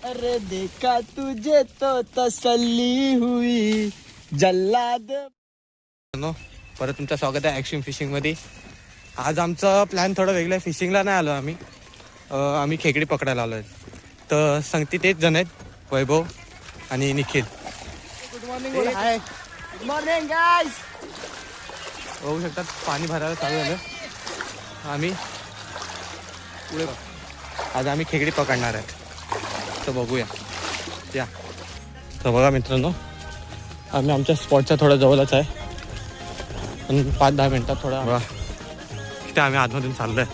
अरे देखा तुझे तो तसल्ली हुई जल्लाद. परत तुमचं स्वागत आहे ॲक्शन फिशिंग मध्ये. आज आमचा प्लॅन थोडा वेगळा आहे. फिशिंगला नाही आलो आम्ही खेकडी पकडायला आलो आहे. तर सांगते तेच जण आहेत, वैभव आणि Nikhil. Good morning. Hi good morning guys. बघू शकतात पाणी भरायला चालू झालं. आम्ही पुढे आज आम्ही खेकडी पकडणार आहेत. तर बघूया या. तर बघा मित्रांनो, आम्ही आमच्या स्पॉटच्या थोडा जवळच आहे. आणि 5-10 मिनटात थोडा बघा तिथे आम्ही आतमधून चाललोय.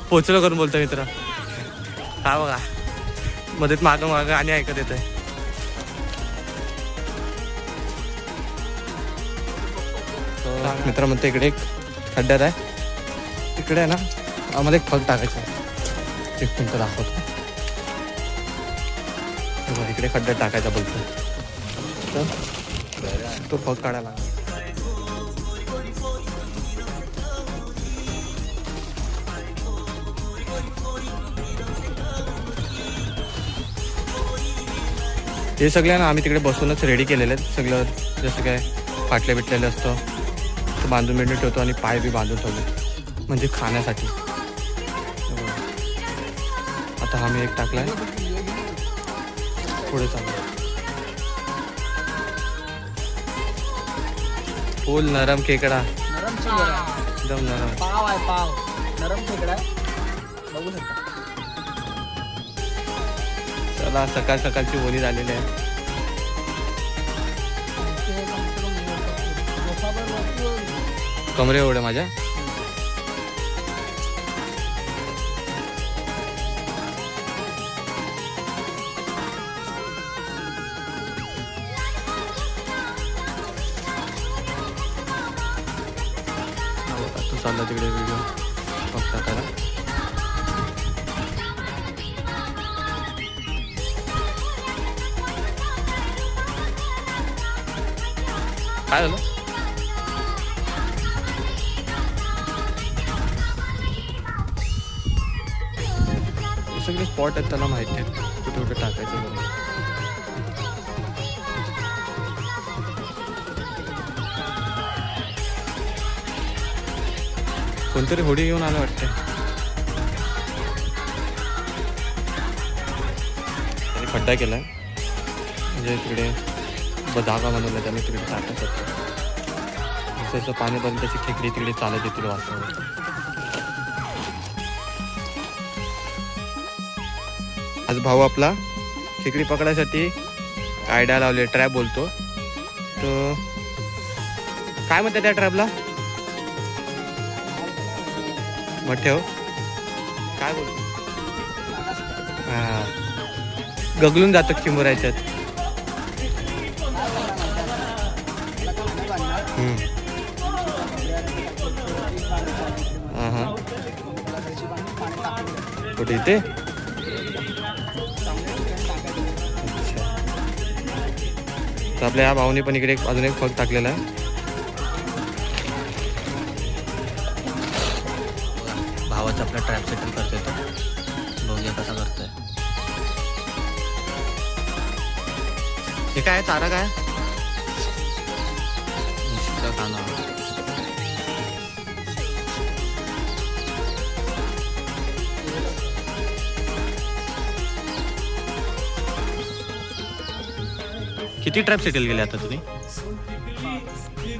पोचलो करून बोलतो मित्र. हा बघा मध्येच मागं मागं आणि ऐकत येत आहे. मित्र म्हणते इकडे एक खड्ड्यात आहे, तिकडे आहे ना आम्हाला एक फग टाकायचं आहे. एक मिनटं दाखवतो. इकडे खड्ड्यात टाकायचा बोलतो. तर तो फग काढायला हे सगळे ना आम्ही तिकडे बसूनच रेडी केलेले आहेत. सगळं जसं काय फाटले बिटलेले असतं तर बांधून बिंडून ठेवतो आणि पाय बी बांधून ठेवले म्हणजे खाण्यासाठी. आता आम्ही एक टाकलाय, पुढे चालू. फुल नरम खेकडा, एकदम नरम. पाव आहे, पाव नरम खेकडा आहे. बघू शकता. चला सकाळ सकाळची बोली झालेली आहे. कमरे एवढे माझ्या. तू चालला तिकडे व्हिडिओ बघता त्याला. काय झालं? हे सगळे स्पॉट आहेत त्याला माहिती आहेत कुठे कुठे टाकायचं वगैरे. कोणतरी होडी घेऊन आलं वाटते. त्यांनी खड्डा केलाय म्हणजे तिकडे जागा बनवल्या त्याने तिकडे टाकू शकतो. जसं पाणी भरून त्याची खेकडी तिकडे चालत येतील वाचवत. आज भाऊ आपला खेकडी पकडायसाठी आयडिया लावले, ट्रॅप बोलतो. तर काय म्हणते त्या ट्रॅपला? मग ठेव काय बोलतो. हा गगलून जातं चिमुरायच्यात. कुठे इथे? तर आपल्या ह्या भाऊने पण इकडे अजून एक फग टाकलेला आहे. भावाचा आपला ट्रॅप सेटल करतोय तो. बघूया कसा करतोय. हे काय चारा काय खाना. किती ट्रॅप सेटल केले आता तुम्ही?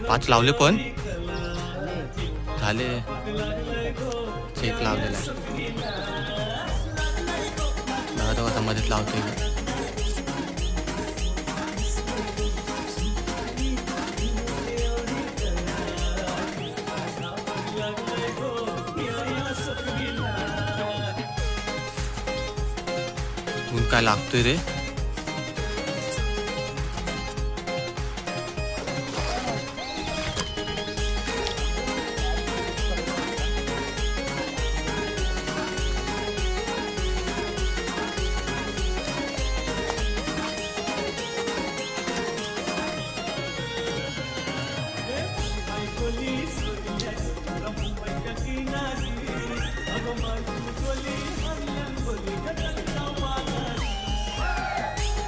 5 लावले पण झाले. एक लावलेला आहे. आता मध्येच लावतोय. ऊन काय लागतोय रे.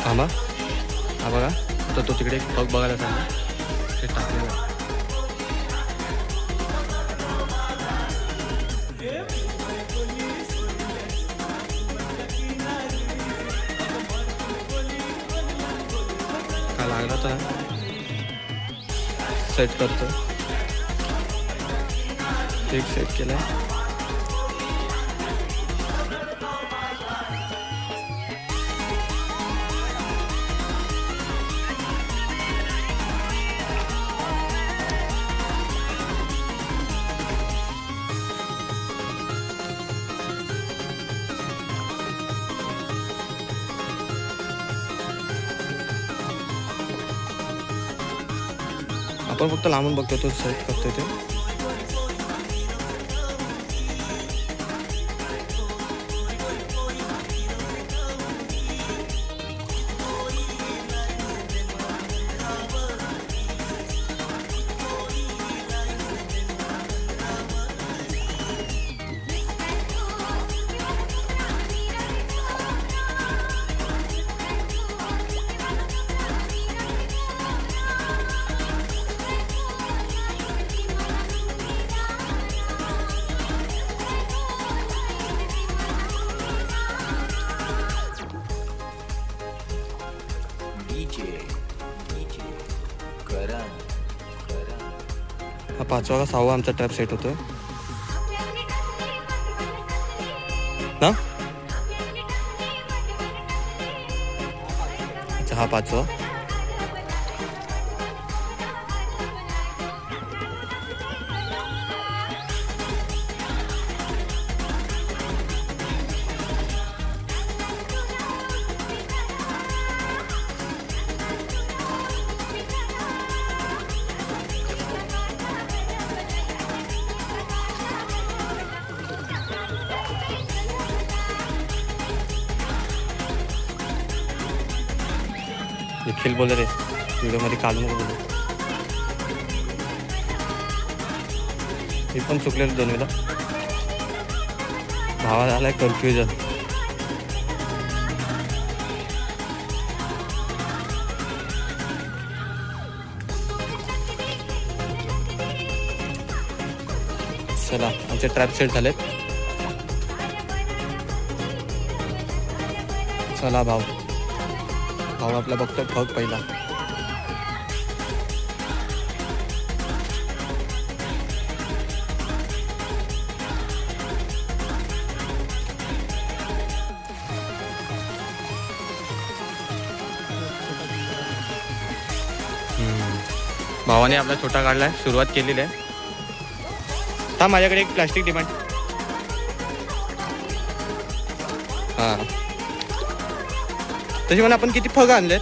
थांबा. हा बघा तर तो तिकडे एक पग बघायला चालला ते टाकलेलं आहे. काय लागला तर सेट करतो. एक सेट केलाय. आपण फक्त लांबून बघतो तो सेट करतोय ते. हा 5वा का 6वा आमचा ट्रॅप सेट होतोय ना. हा 5वा. निखिल बोल रे व्हिडिओमध्ये काढू नको बोलू. मी पण चुकलेलो 2 वेळा. भावा झालाय कन्फ्युजन. चला आमचे ट्रॅप सेट झालेत. चला भाऊ आपला बघतोय ठग पहिला. भावाने आपला छोटा काढलाय. सुरुवात केलेली आहे. हा माझ्याकडे एक प्लास्टिक डिमांड. हां तशी म्हणा आपण किती फग आणलेत.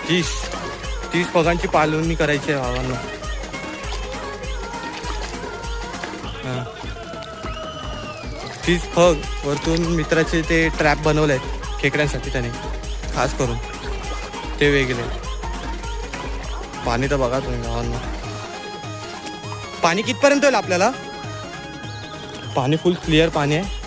30 फगांची पालवणी करायची आहे भावांना. हां 30 फग वरतून मित्राचे ते ट्रॅप बनवले आहेत खेकड्यांसाठी त्याने खास करून. ते वेगळे. पाणी तर बघा तुम्ही भावांना. पाणी कितपर्यंत होईल आपल्याला. पाणी फुल क्लिअर पाणी आहे.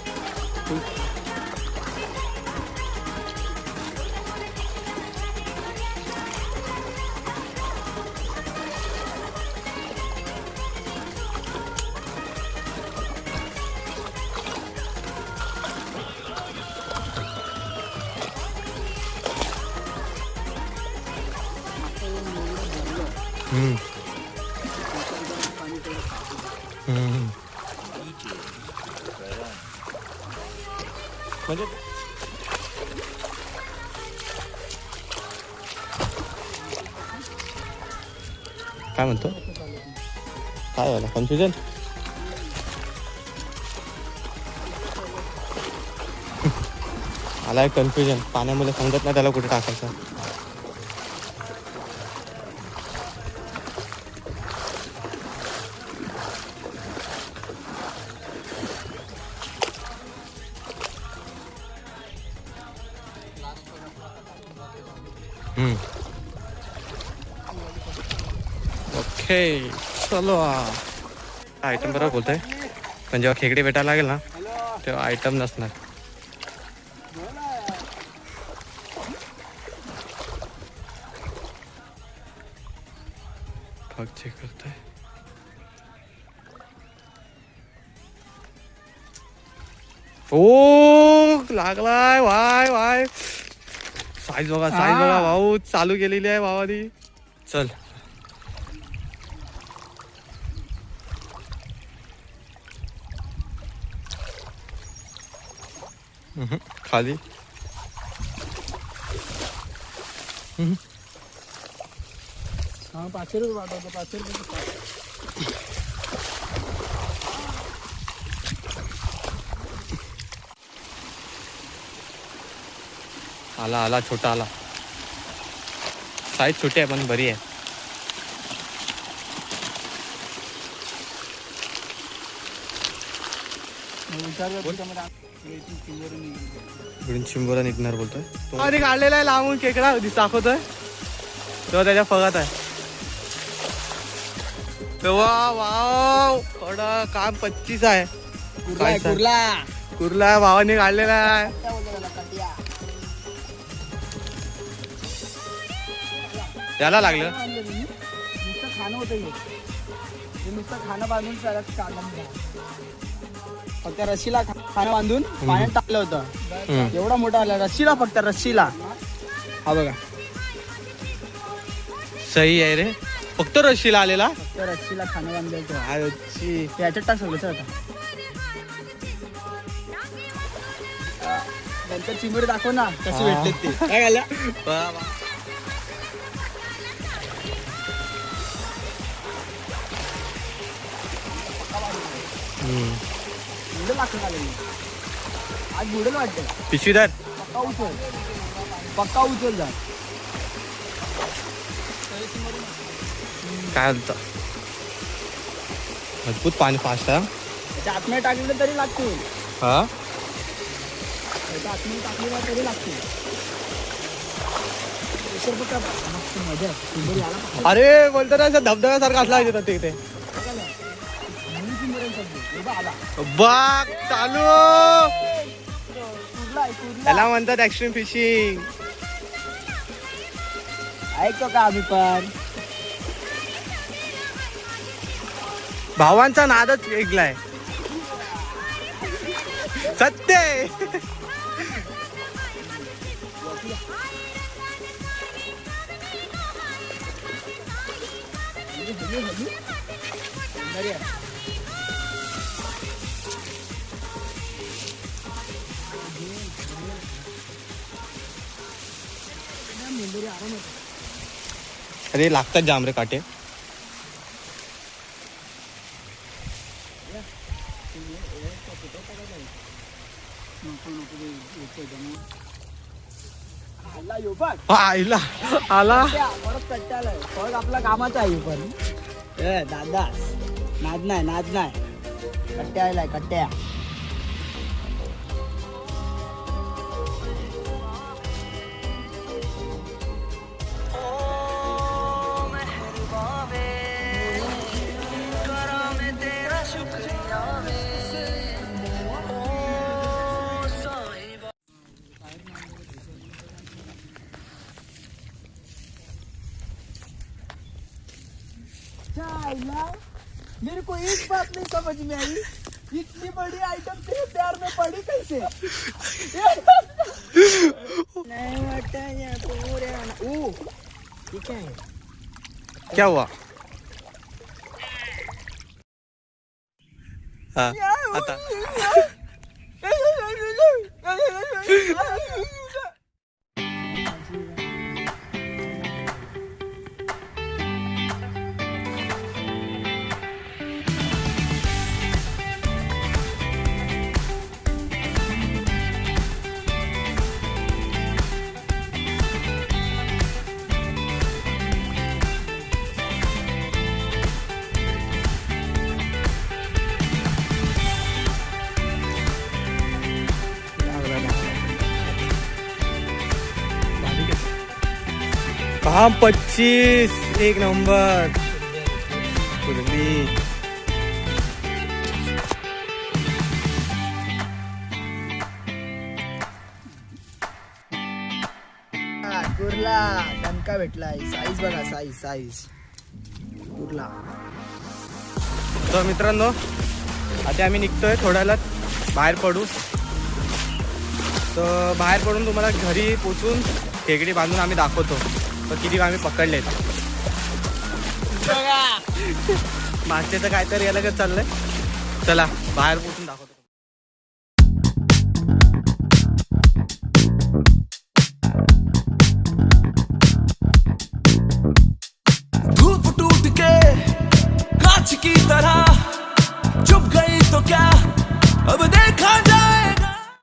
म्हणजे काय म्हणतो. काय झालं कन्फ्युजन. आलाय कन्फ्युजन. पाण्यामध्ये समजत नाही त्याला कुठे टाकायचं. ओके चलो. आयटम बरोबर बोलतोय पण जेव्हा खेकडे भेटायला लागेल ना तेव्हा आयटम नसणार. भाग चेक करताय. ओ लागलाय. वाय वाय साईज बघा भाऊ. चालू केलेली आहे भावानी. चल खाली. हा 500 रुपये पाठवतो. 500 रुपये. आला छोटा आला. साईज छोटी आहे पण बरी आहे. इकडून चिंबोरा निघणार बोलतोय. आणि काढलेला आहे लांबून खेकडा दाखवतोय तेव्हा त्याच्या फगात आहे. तेव्हा वाव थोडा काम 25 आहे. कुर्ला भावाने काढलेला आहे. त्याला लागलं नुसतं खाणं होतं. नुसतं खाणं बांधून त्याला काढलं. फक्त रस्सीला खाणं बांधून पाण्यात टाकलं होतं. एवढा मोठा आला रस्सीला. फक्त रस्सीला. हा बघा सही आहे रे. फक्त रस्सीला आलेला. फक्त रस्सीला खाणं बांधायचं. याच्यात टाक सगळं. आता नंतर चिमुरे दाखव ना कशी भेटतात ते. काय घाल्या आज बुडेल वाटतं. पिशवीदार पक्का उचल जा. काय होतं मजबूत पाणी फास्ट आहे. त्याच्या आतमध्ये टाकलेलं तरी लागते. हा त्याच्या आतमध्ये टाकलेलं तरी लागते. मजा. अरे बोलतो ना धबधब्यासारखा असला तिथे. बाग चालू. त्याला म्हणतात एक्स्ट्रीम फिशिंग. ऐकतो का आम्ही पण. भावांचा नादच वेगलाय. सत्य. अरे लागतात जाम रे काटे. आला आला परत कट्ट्यालाय. फळ आपला कामाचा आहे पण. दादा नाद नाही. कट्ट्या आलाय कट्ट्या. मेरे को एक बात नहीं समझ में आई. इतनी बड़ी आइटम तेरे प्यार में पड़ी कैसे. नहीं ठीक है. क्या हुआ. हाँ आता काम 25 एक नंबर. कुर्ली कुर्ला दणका भेटलाय. साईज बघा साईज. उरला. तर मित्रांनो आता आम्ही निघतोय थोड्याला बाहेर पडू. तर बाहेर पडून तुम्हाला घरी पोचून खेकडी बांधून आम्ही दाखवतो तर किती आम्ही पकडलेत. मागचे तर काहीतरी अलगच चाललंय. चला बाहेर पोचून दाखवतो.